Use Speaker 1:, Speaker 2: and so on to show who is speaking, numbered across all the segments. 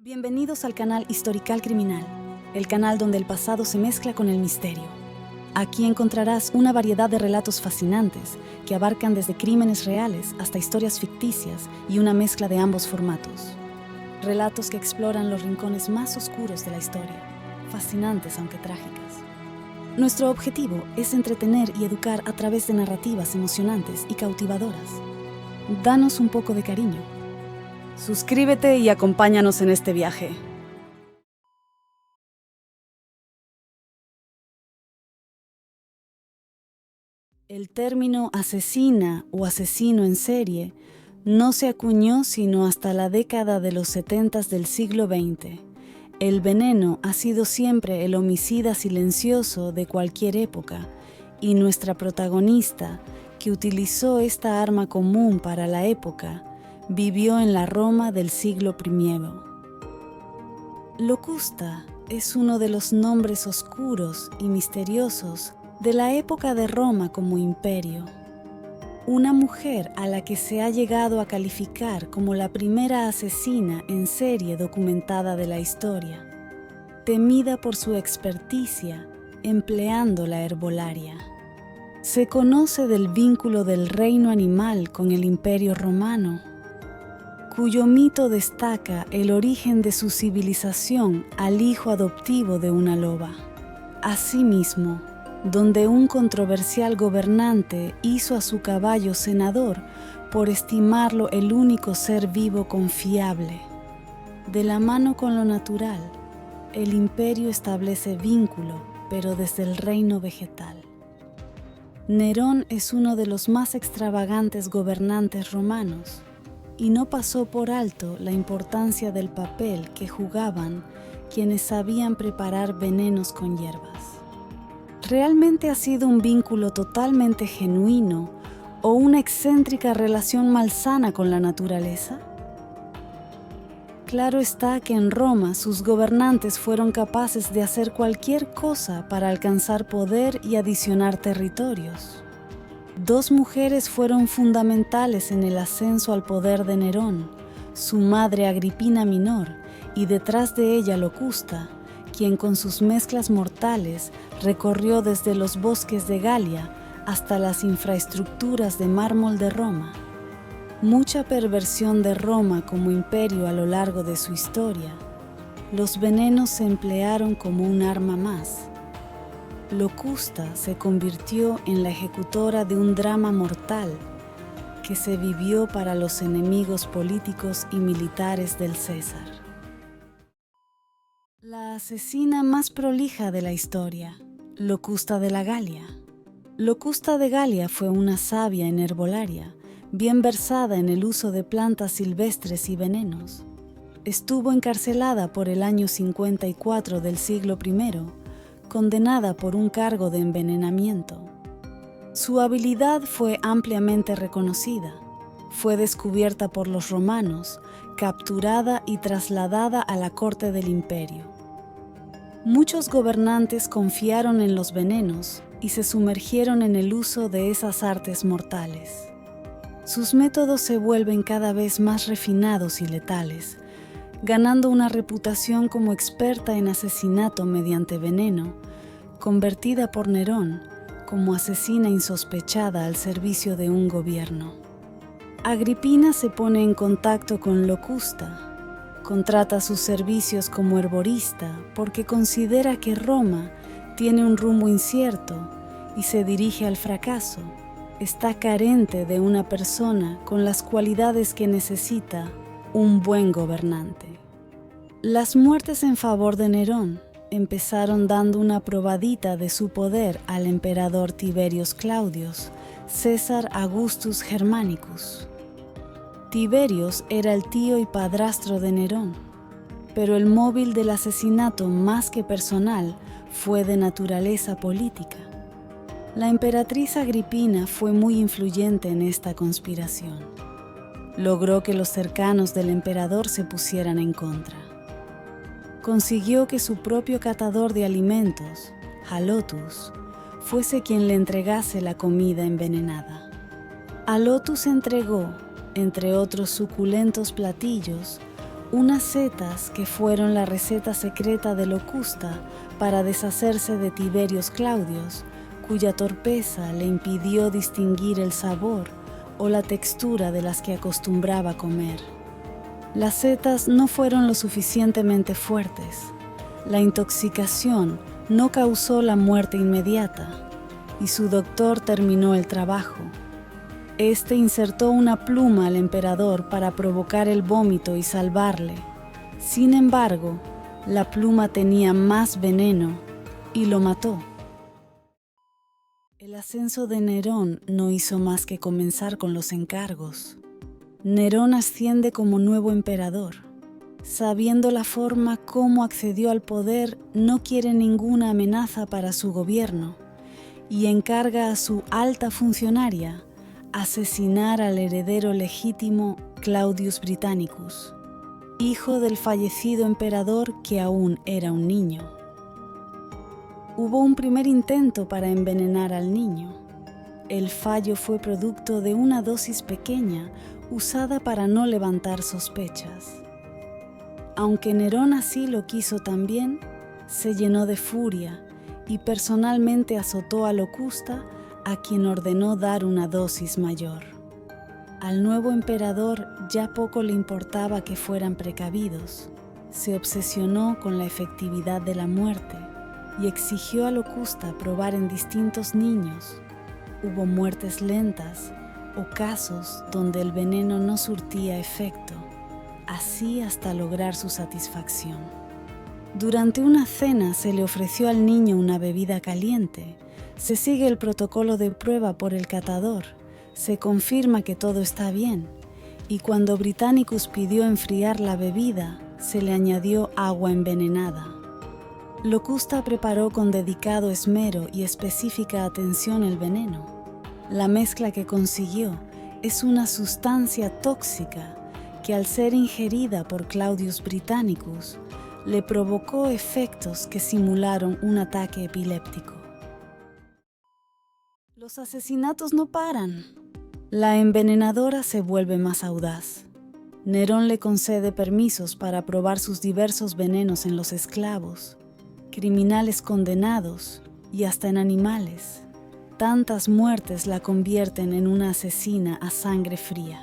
Speaker 1: Bienvenidos al canal Historical Criminal, el canal donde el pasado se mezcla con el misterio. Aquí encontrarás una variedad de relatos fascinantes que abarcan desde crímenes reales hasta historias ficticias y una mezcla de ambos formatos. Relatos que exploran los rincones más oscuros de la historia, fascinantes aunque trágicas. Nuestro objetivo es entretener y educar a través de narrativas emocionantes y cautivadoras. Danos un poco de cariño. Suscríbete y acompáñanos en este viaje. El término asesina o asesino en serie no se acuñó sino hasta la década de los 70 del siglo XX. El veneno ha sido siempre el homicida silencioso de cualquier época, y nuestra protagonista, que utilizó esta arma común para la época, vivió en la Roma del siglo I. Locusta es uno de los nombres oscuros y misteriosos de la época de Roma como imperio. Una mujer a la que se ha llegado a calificar como la primera asesina en serie documentada de la historia, temida por su experticia empleando la herbolaria. Se conoce del vínculo del reino animal con el imperio romano, cuyo mito destaca el origen de su civilización al hijo adoptivo de una loba. Asimismo, donde un controversial gobernante hizo a su caballo senador por estimarlo el único ser vivo confiable. De la mano con lo natural, el imperio establece vínculo, pero desde el reino vegetal. Nerón es uno de los más extravagantes gobernantes romanos, y no pasó por alto la importancia del papel que jugaban quienes sabían preparar venenos con hierbas. ¿Realmente ha sido un vínculo totalmente genuino o una excéntrica relación malsana con la naturaleza? Claro está que en Roma sus gobernantes fueron capaces de hacer cualquier cosa para alcanzar poder y adicionar territorios. Dos mujeres fueron fundamentales en el ascenso al poder de Nerón, su madre Agripina Minor y detrás de ella Locusta, quien con sus mezclas mortales recorrió desde los bosques de Galia hasta las infraestructuras de mármol de Roma. Mucha perversión de Roma como imperio a lo largo de su historia. Los venenos se emplearon como un arma más. Locusta se convirtió en la ejecutora de un drama mortal que se vivió para los enemigos políticos y militares del César. La asesina más prolija de la historia, Locusta de la Galia. Locusta de Galia fue una sabia en herbolaria, bien versada en el uso de plantas silvestres y venenos. Estuvo encarcelada por el año 54 del siglo I, condenada por un cargo de envenenamiento. Su habilidad fue ampliamente reconocida. Fue descubierta por los romanos, capturada y trasladada a la corte del imperio. Muchos gobernantes confiaron en los venenos y se sumergieron en el uso de esas artes mortales. Sus métodos se vuelven cada vez más refinados y letales, ganando una reputación como experta en asesinato mediante veneno, convertida por Nerón como asesina insospechada al servicio de un gobierno. Agripina se pone en contacto con Locusta, contrata sus servicios como herborista porque considera que Roma tiene un rumbo incierto y se dirige al fracaso. Está carente de una persona con las cualidades que necesita un buen gobernante. Las muertes en favor de Nerón empezaron dando una probadita de su poder al emperador Tiberius Claudius, César Augustus Germanicus. Tiberius era el tío y padrastro de Nerón, pero el móvil del asesinato más que personal fue de naturaleza política. La emperatriz Agripina fue muy influyente en esta conspiración. Logró que los cercanos del emperador se pusieran en contra. Consiguió que su propio catador de alimentos, Halotus, fuese quien le entregase la comida envenenada. Halotus entregó, entre otros suculentos platillos, unas setas que fueron la receta secreta de Locusta para deshacerse de Tiberios Claudios, cuya torpeza le impidió distinguir el sabor o la textura de las que acostumbraba comer. Las setas no fueron lo suficientemente fuertes. La intoxicación no causó la muerte inmediata y su doctor terminó el trabajo. Este insertó una pluma al emperador para provocar el vómito y salvarle. Sin embargo, la pluma tenía más veneno y lo mató. El ascenso de Nerón no hizo más que comenzar con los encargos. Nerón asciende como nuevo emperador. Sabiendo la forma como accedió al poder, no quiere ninguna amenaza para su gobierno y encarga a su alta funcionaria asesinar al heredero legítimo Claudius Britannicus, hijo del fallecido emperador que aún era un niño. Hubo un primer intento para envenenar al niño. El fallo fue producto de una dosis pequeña usada para no levantar sospechas. Aunque Nerón así lo quiso también, se llenó de furia y personalmente azotó a Locusta, a quien ordenó dar una dosis mayor. Al nuevo emperador ya poco le importaba que fueran precavidos. Se obsesionó con la efectividad de la muerte y exigió a Locusta probar en distintos niños. Hubo muertes lentas o casos donde el veneno no surtía efecto, así hasta lograr su satisfacción. Durante una cena se le ofreció al niño una bebida caliente. Se sigue el protocolo de prueba por el catador, se confirma que todo está bien, y cuando Britannicus pidió enfriar la bebida, se le añadió agua envenenada. Locusta preparó con dedicado esmero y específica atención el veneno. La mezcla que consiguió es una sustancia tóxica que al ser ingerida por Claudius Britannicus, le provocó efectos que simularon un ataque epiléptico. Los asesinatos no paran. La envenenadora se vuelve más audaz. Nerón le concede permisos para probar sus diversos venenos en los esclavos, criminales condenados y hasta en animales. Tantas muertes la convierten en una asesina a sangre fría.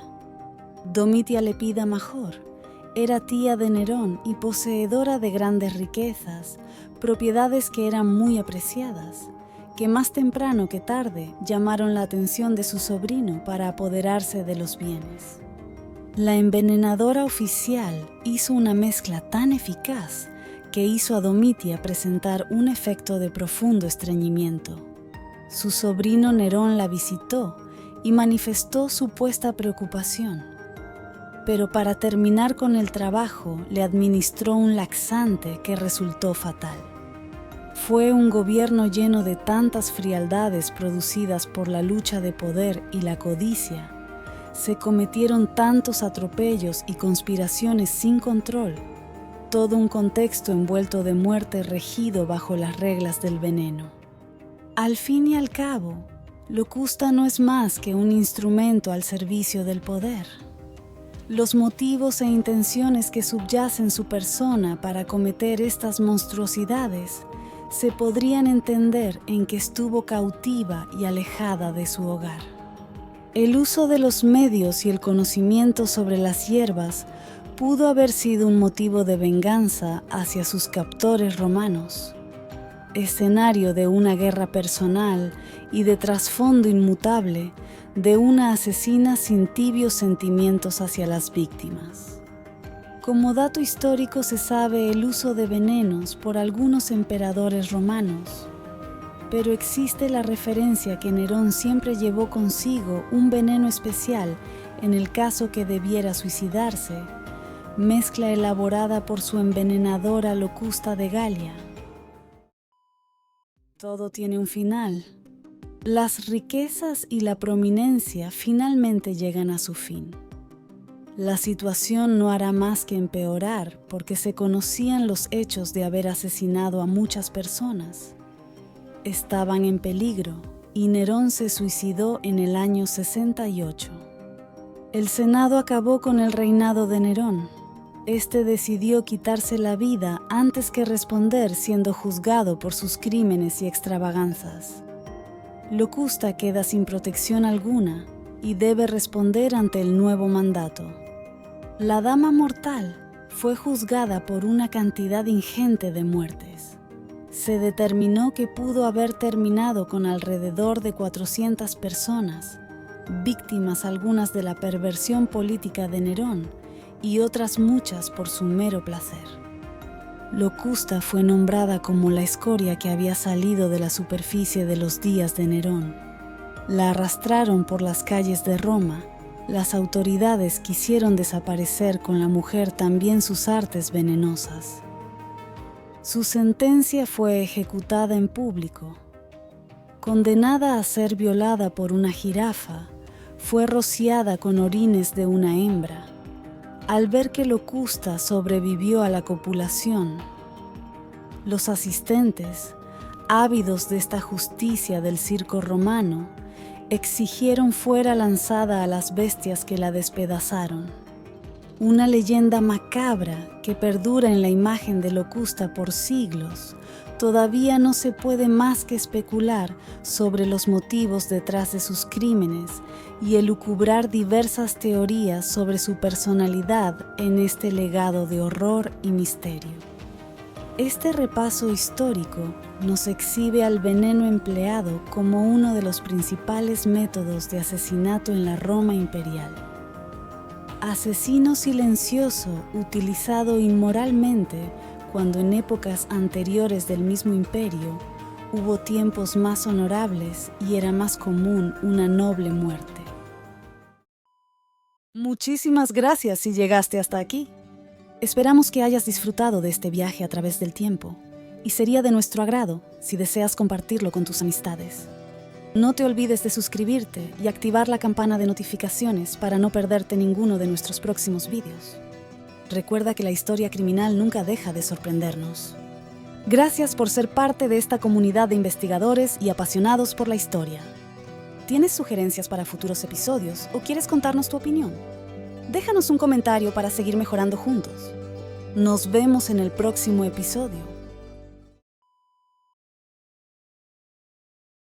Speaker 1: Domitia Lepida Major era tía de Nerón y poseedora de grandes riquezas, propiedades que eran muy apreciadas, que más temprano que tarde llamaron la atención de su sobrino para apoderarse de los bienes. La envenenadora oficial hizo una mezcla tan eficaz que hizo a Domitia presentar un efecto de profundo estreñimiento. Su sobrino Nerón la visitó y manifestó supuesta preocupación, pero para terminar con el trabajo le administró un laxante que resultó fatal. Fue un gobierno lleno de tantas frialdades producidas por la lucha de poder y la codicia. Se cometieron tantos atropellos y conspiraciones sin control, todo un contexto envuelto de muerte regido bajo las reglas del veneno. Al fin y al cabo, Locusta no es más que un instrumento al servicio del poder. Los motivos e intenciones que subyacen su persona para cometer estas monstruosidades se podrían entender en que estuvo cautiva y alejada de su hogar. El uso de los medios y el conocimiento sobre las hierbas pudo haber sido un motivo de venganza hacia sus captores romanos, escenario de una guerra personal y de trasfondo inmutable de una asesina sin tibios sentimientos hacia las víctimas. Como dato histórico se sabe el uso de venenos por algunos emperadores romanos, pero existe la referencia que Nerón siempre llevó consigo un veneno especial en el caso que debiera suicidarse, mezcla elaborada por su envenenadora Locusta de Galia. Todo tiene un final. Las riquezas y la prominencia finalmente llegan a su fin. La situación no hará más que empeorar porque se conocían los hechos de haber asesinado a muchas personas. Estaban en peligro y Nerón se suicidó en el año 68. El Senado acabó con el reinado de Nerón. Este decidió quitarse la vida antes que responder, siendo juzgado por sus crímenes y extravaganzas. Locusta queda sin protección alguna y debe responder ante el nuevo mandato. La dama mortal fue juzgada por una cantidad ingente de muertes. Se determinó que pudo haber terminado con alrededor de 400 personas, víctimas algunas de la perversión política de Nerón y otras muchas por su mero placer. Locusta fue nombrada como la escoria que había salido de la superficie de los días de Nerón. La arrastraron por las calles de Roma. Las autoridades quisieron desaparecer con la mujer también sus artes venenosas. Su sentencia fue ejecutada en público. Condenada a ser violada por una jirafa, fue rociada con orines de una hembra. Al ver que Locusta sobrevivió a la copulación, los asistentes, ávidos de esta justicia del circo romano, exigieron fuera lanzada a las bestias que la despedazaron. Una leyenda macabra que perdura en la imagen de Locusta por siglos. Todavía no se puede más que especular sobre los motivos detrás de sus crímenes y elucubrar diversas teorías sobre su personalidad en este legado de horror y misterio. Este repaso histórico nos exhibe al veneno empleado como uno de los principales métodos de asesinato en la Roma imperial. Asesino silencioso utilizado inmoralmente cuando en épocas anteriores del mismo imperio hubo tiempos más honorables y era más común una noble muerte. Muchísimas gracias si llegaste hasta aquí. Esperamos que hayas disfrutado de este viaje a través del tiempo y sería de nuestro agrado si deseas compartirlo con tus amistades. No te olvides de suscribirte y activar la campana de notificaciones para no perderte ninguno de nuestros próximos vídeos. Recuerda que la historia criminal nunca deja de sorprendernos. Gracias por ser parte de esta comunidad de investigadores y apasionados por la historia. ¿Tienes sugerencias para futuros episodios o quieres contarnos tu opinión? Déjanos un comentario para seguir mejorando juntos. Nos vemos en el próximo episodio.